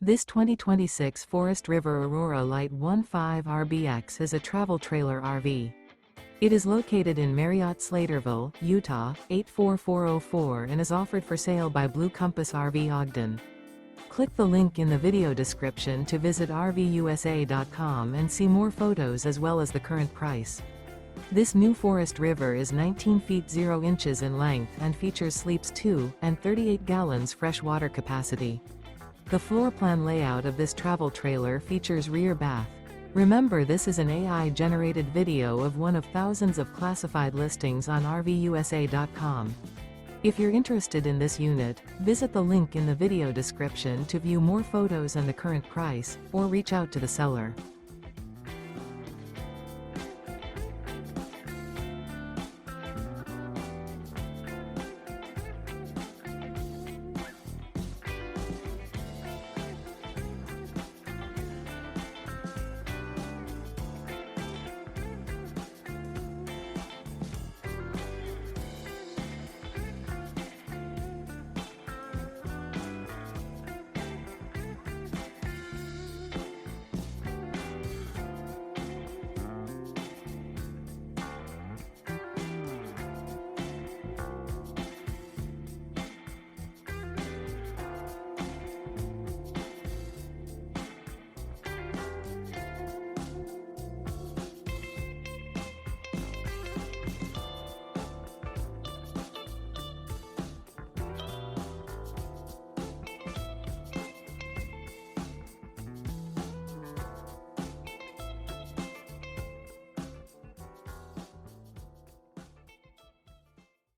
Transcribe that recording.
This 2026 Forest River Aurora Light 15 RBX is a travel trailer RV. It is located in Marriott-Slaterville, Utah, 84404 and is offered for sale by Blue Compass RV Ogden. Click the link in the video description to visit RVUSA.com and see more photos as well as the current price. This new Forest River is 19 feet 0 inches in length and features sleeps 2 and 38 gallons fresh water capacity. The floor plan layout of this travel trailer features rear bath. Remember, this is an AI-generated video of one of thousands of classified listings on RVUSA.com. If you're interested in this unit, visit the link in the video description to view more photos and the current price, or reach out to the seller.